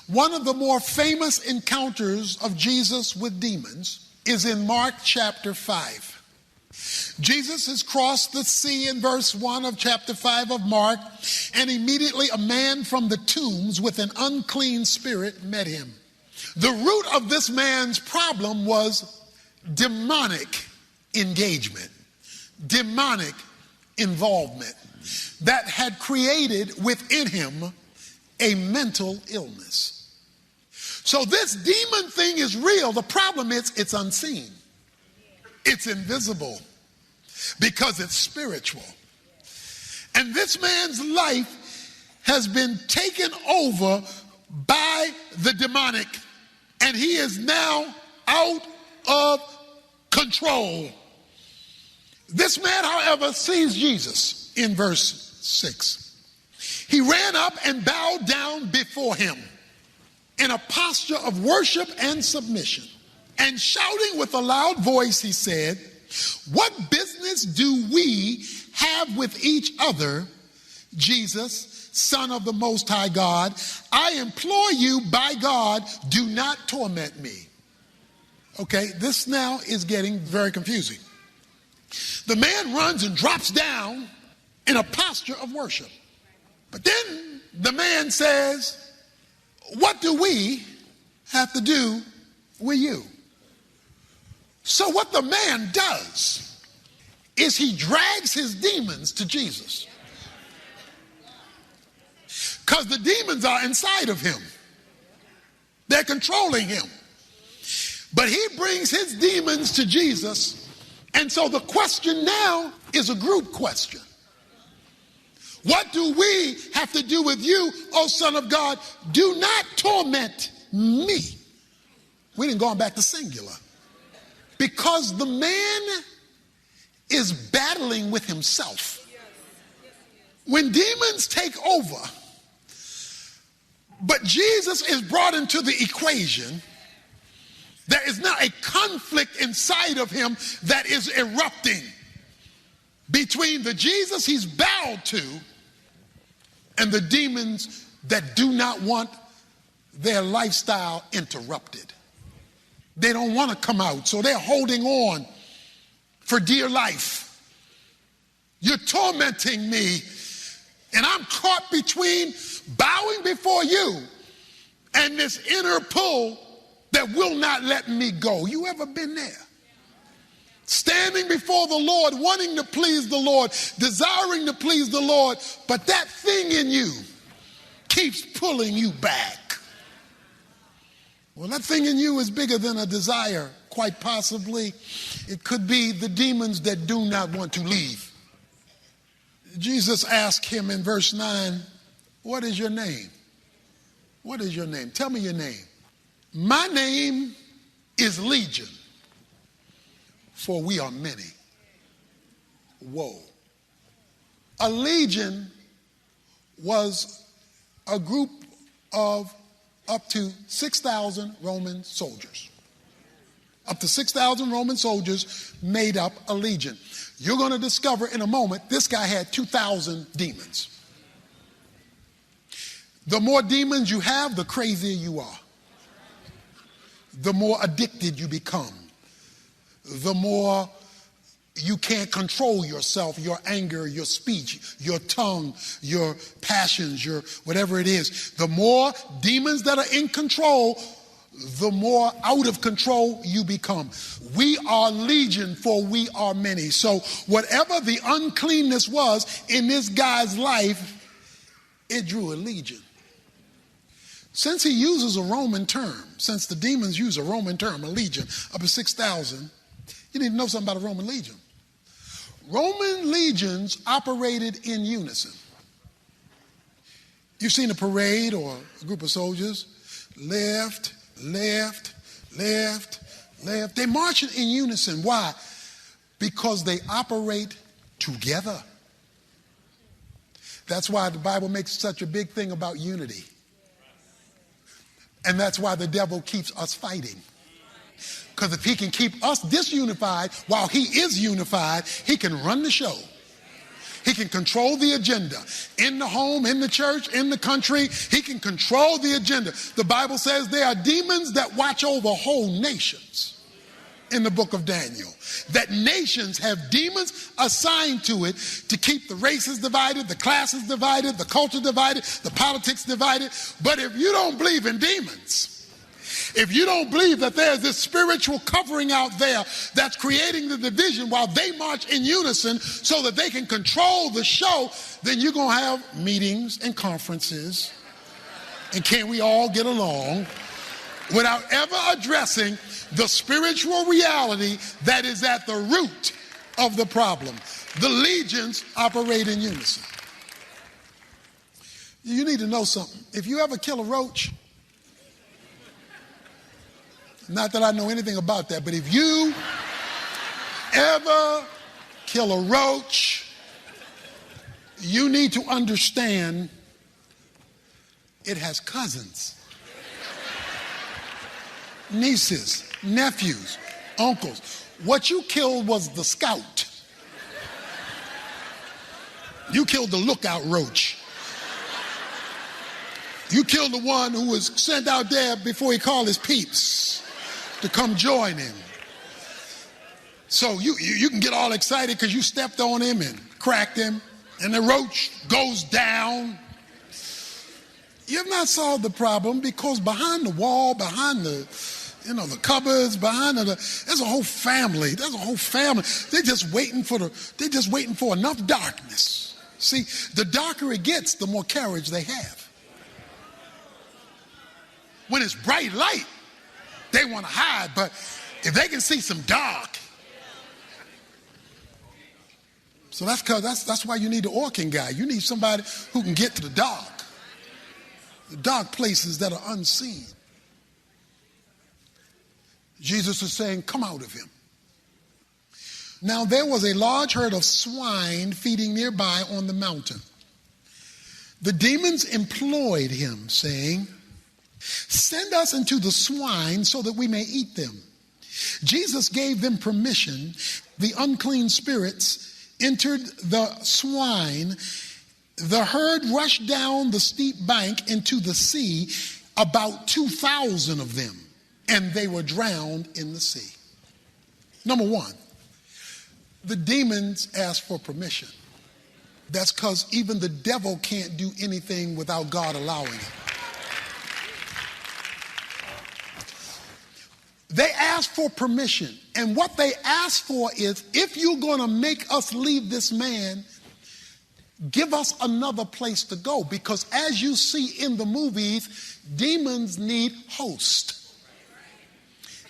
One of the more famous encounters of Jesus with demons is in Mark chapter 5. Jesus has crossed the sea in verse 1 of chapter 5 of Mark, and immediately a man from the tombs with an unclean spirit met him. The root of this man's problem was demonic engagement, demonic involvement that had created within him a mental illness. So this demon thing is real. The problem is it's unseen. It's invisible because it's spiritual. And this man's life has been taken over by the demonic, and he is now out of control. This man, however, sees Jesus in verse 6. He ran up and bowed down before him in a posture of worship and submission. And shouting with a loud voice, he said, "What business do we have with each other, Jesus, Son of the Most High God? I implore you by God, do not torment me." Okay, this now is getting very confusing. The man runs and drops down in a posture of worship. But then the man says, "What do we have to do with you?" So what the man does is he drags his demons to Jesus. Because the demons are inside of him. They're controlling him. But he brings his demons to Jesus. And so the question now is a group question. What do we have to do with you, O Son of God? Do not torment me. We didn't go on back to singular. Because the man is battling with himself. When demons take over, but Jesus is brought into the equation, there is now a conflict inside of him that is erupting between the Jesus he's bowed to and the demons that do not want their lifestyle interrupted. They don't want to come out, so they're holding on for dear life. You're tormenting me, and I'm caught between bowing before you and this inner pull that will not let me go. You ever been there? Standing before the Lord, wanting to please the Lord, desiring to please the Lord, but that thing in you keeps pulling you back. Well, that thing in you is bigger than a desire, quite possibly. It could be the demons that do not want to leave. Jesus asked him in verse 9, "What is your name?" What is your name? Tell me your name. "My name is Legion, for we are many." Whoa. A legion was a group of up to 6,000 Roman soldiers. Up to 6,000 Roman soldiers made up a legion. You're going to discover in a moment this guy had 2,000 demons. The more demons you have, the crazier you are. The more addicted you become. The more you can't control yourself, your anger, your speech, your tongue, your passions, your whatever it is. The more demons that are in control, the more out of control you become. We are legion, for we are many. So whatever the uncleanness was in this guy's life, it drew a legion. Since he uses a Roman term, since the demons use a Roman term, a legion, up to 6,000, you need to know something about a Roman legion. Roman legions operated in unison. You've seen a parade or a group of soldiers, left, left, left, left. They march in unison. Why? Because they operate together. That's why the Bible makes such a big thing about unity. And that's why the devil keeps us fighting. Because if he can keep us disunified while he is unified, he can run the show. He can control the agenda in the home, in the church, in the country. He can control the agenda. The Bible says there are demons that watch over whole nations in the book of Daniel. That nations have demons assigned to it to keep the races divided, the classes divided, the culture divided, the politics divided. But if you don't believe in demons, if you don't believe that there's this spiritual covering out there that's creating the division while they march in unison so that they can control the show, then you're going to have meetings and conferences. And can we all get along without ever addressing the spiritual reality that is at the root of the problem? The legions operate in unison. You need to know something. If you ever kill a roach, not that I know anything about that, but if you ever kill a roach, you need to understand it has cousins, nieces, nephews, uncles. What you killed was the scout. You killed the lookout roach. You killed the one who was sent out there before he called his peeps to come join him. So you can get all excited because you stepped on him and cracked him, and the roach goes down. You've not solved the problem, because behind the wall, behind the cupboards, there's a whole family. There's a whole family. They're just waiting for enough darkness. See, the darker it gets, the more courage they have. When it's bright light, they want to hide, but if they can see some dark. So that's why you need the Orkin guy. You need somebody who can get to the dark places that are unseen. Jesus is saying, come out of him. Now there was a large herd of swine feeding nearby on the mountain. The demons employed him, saying, send us into the swine so that we may eat them. Jesus gave them permission. The unclean spirits entered the swine. The herd rushed down the steep bank into the sea, about 2,000 of them, and they were drowned in the sea. Number one, the demons asked for permission. That's because even the devil can't do anything without God allowing it. They asked for permission, and what they asked for is, if you're going to make us leave this man, give us another place to go. Because as you see in the movies, demons need hosts.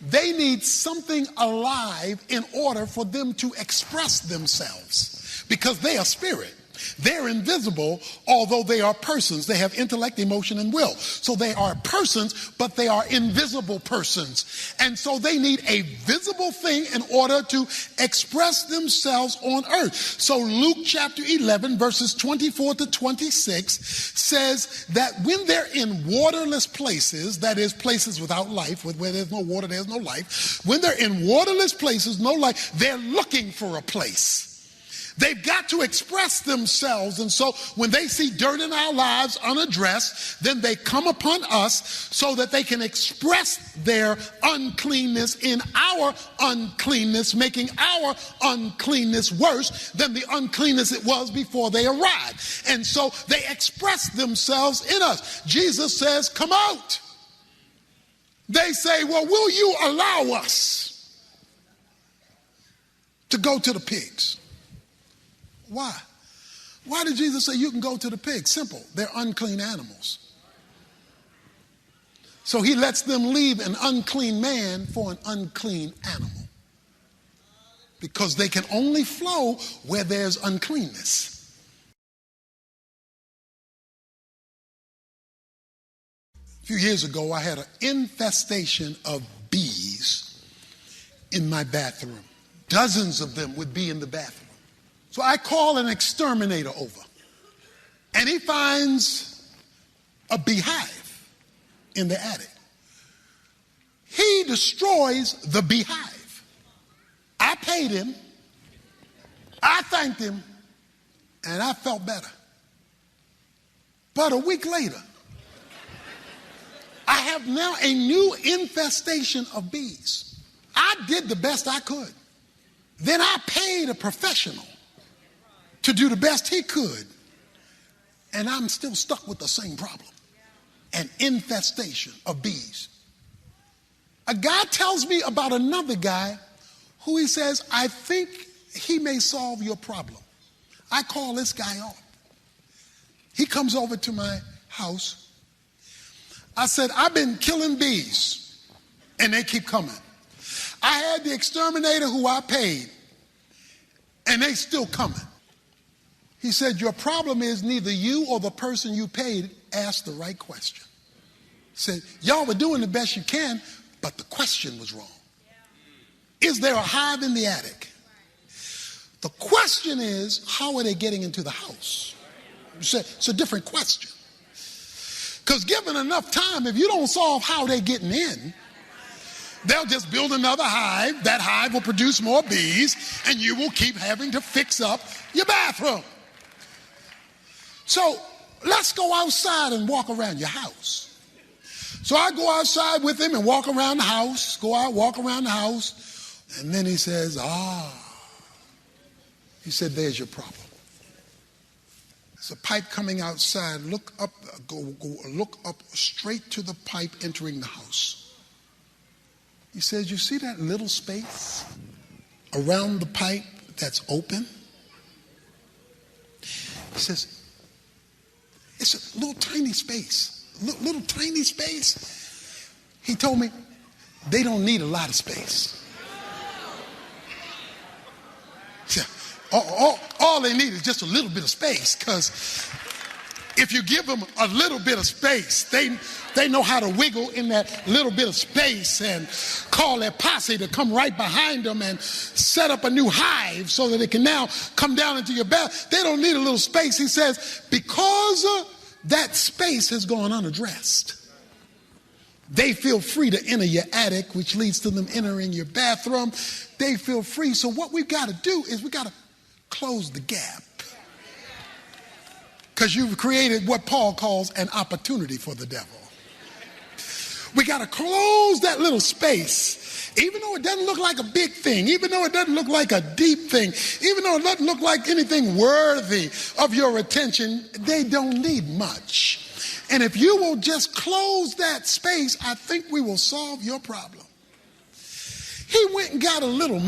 They need something alive in order for them to express themselves, because they are spirit. They're invisible, although they are persons. They have intellect, emotion, and will. So they are persons, but they are invisible persons. And so they need a visible thing in order to express themselves on earth. So Luke chapter 11, verses 24 to 26 says that when they're in waterless places, that is, places without life, where there's no water, there's no life. When they're in waterless places, no life, they're looking for a place. They've got to express themselves. And so when they see dirt in our lives unaddressed, then they come upon us so that they can express their uncleanness in our uncleanness, making our uncleanness worse than the uncleanness it was before they arrived. And so they express themselves in us. Jesus says, come out. They say, well, will you allow us to go to the pigs? Why? Why did Jesus say you can go to the pigs? Simple. They're unclean animals. So he lets them leave an unclean man for an unclean animal, because they can only flow where there's uncleanness. A few years ago, I had an infestation of bees in my bathroom. Dozens of them would be in the bathroom. So I call an exterminator over, and he finds a beehive in the attic. He destroys the beehive. I paid him, I thanked him, And I felt better. But a week later, I have now a new infestation of bees. I did the best I could. Then I paid a professional to do the best he could. And I'm still stuck with the same problem. An infestation of bees. A guy tells me about another guy who he says, I think he may solve your problem. I call this guy up. He comes over to my house. I said, I've been killing bees, and they keep coming. I had the exterminator who I paid, and they still coming. He said, your problem is neither you or the person you paid asked the right question. He said, y'all were doing the best you can, but the question was wrong. Is there a hive in the attic? The question is, how are they getting into the house? It's a different question. Because given enough time, if you don't solve how they're getting in, they'll just build another hive. That hive will produce more bees, and you will keep having to fix up your bathroom. So let's go outside and walk around your house. So I go outside with him and walk around the house, walk around the house, and then he says, he said, there's your problem. There's a pipe coming outside. Look up straight to the pipe entering the house. He says, you see that little space around the pipe that's open? He says, it's a little tiny space, little tiny space. He told me, they don't need a lot of space. All they need is just a little bit of space, because if you give them a little bit of space, they know how to wiggle in that little bit of space and call their posse to come right behind them and set up a new hive so that it can now come down into your bath. They don't need a little space. He says, because that space has gone unaddressed, they feel free to enter your attic, which leads to them entering your bathroom. They feel free. So what we've got to do is we've got to close the gap. Because you've created what Paul calls an opportunity for the devil. We got to close that little space, even though it doesn't look like a big thing, even though it doesn't look like a deep thing, even though it doesn't look like anything worthy of your attention. They don't need much. And if you will just close that space, I think we will solve your problem. He went and got a little